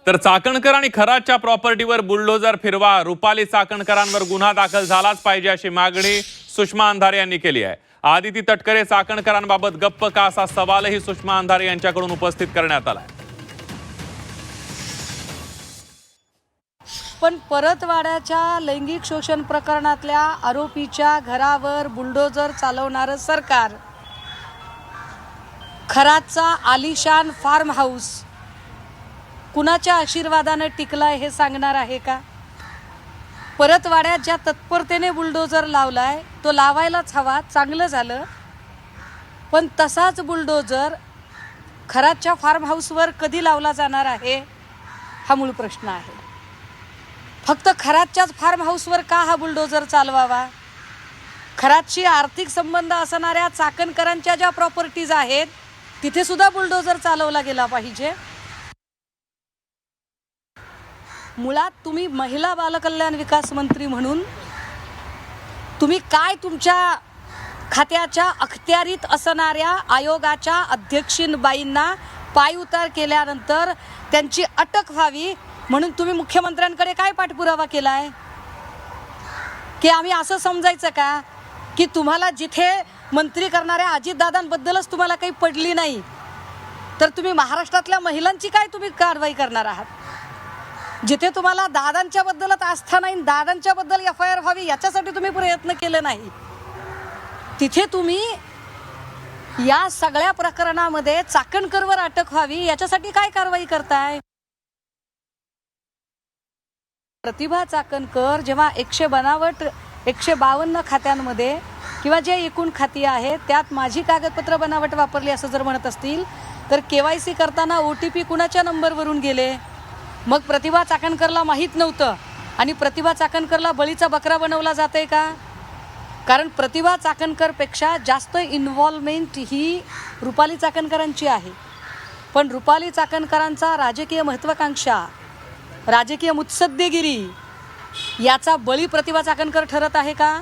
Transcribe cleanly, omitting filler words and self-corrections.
तर चाकणकर आणि खरातच्या प्रॉपर्टीवर बुलडोजर फिरवा, रुपाली चाकणकरांवर गुन्हा दाखल झालाच पाहिजे अशी मागणी सुषमा अंधारे यांनी केली आहे। आदिती तटकरे चाकणकरांबाबत गप्प का असा सवालही सुषमा अंधारे यांच्याकडून उपस्थित करण्यात आला। पण परतवाड्याच्या लैंगिक शोषण प्रकरणातल्या आरोपीच्या घरावर बुलडोजर चालवणारं सरकार, खरातचा आलिशान फार्म हाऊस कुणाच्या आशीर्वादाने टिकलाय हे सांगणार आहे का? परतवाड्यात ज्या तत्परतेने बुलडोजर लावलाय तो लावायलाच हवा, चांगलं झालं, पण तसाच बुलडोजर खरातच्या फार्म हाऊसवर कधी लावला जाणार आहे हा मूळ प्रश्न आहे। फक्त खरातच्याच फार्म हाऊसवर का हा बुलडोजर चालवावा? खरातशी आर्थिक संबंध असणाऱ्या चाकणकरांच्या ज्या प्रॉपर्टीज आहेत तिथे सुद्धा बुलडोजर चालवला गेला पाहिजे। मुळात तुम्ही महिला बालकल्याण विकास मंत्री म्हणून तुम्ही काय तुमच्या खात्याच्या अखत्यारीत असणाऱ्या आयोगाच्या अध्यक्षींबाईंना पायउतार केल्यानंतर त्यांची अटक व्हावी म्हणून तुम्ही मुख्यमंत्र्यांकडे काय पाठपुरावा केलाय? की आम्ही असं समजायचं का की तुम्हाला जिथे मंत्री करणाऱ्या अजितदादांबद्दलच तुम्हाला काही पडली नाही तर तुम्ही महाराष्ट्रातल्या महिलांची काय तुम्ही कारवाई करणार आहात? जिथे तुम्हाला दादांच्या बद्दलच आस्था नाही, दादांच्या बद्दल FIR व्हावी याच्यासाठी तुम्ही प्रयत्न केले नाही, तिथे तुम्ही या सगळ्या प्रकरणामध्ये चाकणकरवर अटक व्हावी याच्यासाठी काय कारवाई करताय? प्रतिभा चाकणकर जेव्हा 152 खात्यांमध्ये किंवा जे एकूण खाती आहेत त्यात माझी कागदपत्र बनावट वापरली असं जर म्हणत असतील तर KYC करताना OTP कुणाच्या नंबरवरून गेले? मग प्रतिभा चाकणकरला माहीत नव्हतं आणि प्रतिभा चाकणकरला बळीचा बकरा बनवला जाते का? कारण प्रतिभा चाकणकरपेक्षा जास्त इन्व्हॉल्वमेंट ही रुपाली चाकणकरांची आहे, पण रुपाली चाकणकरांचा राजकीय महत्त्वाकांक्षा, राजकीय मुत्सद्देगिरी याचा बळी प्रतिभा चाकणकर ठरत आहे का?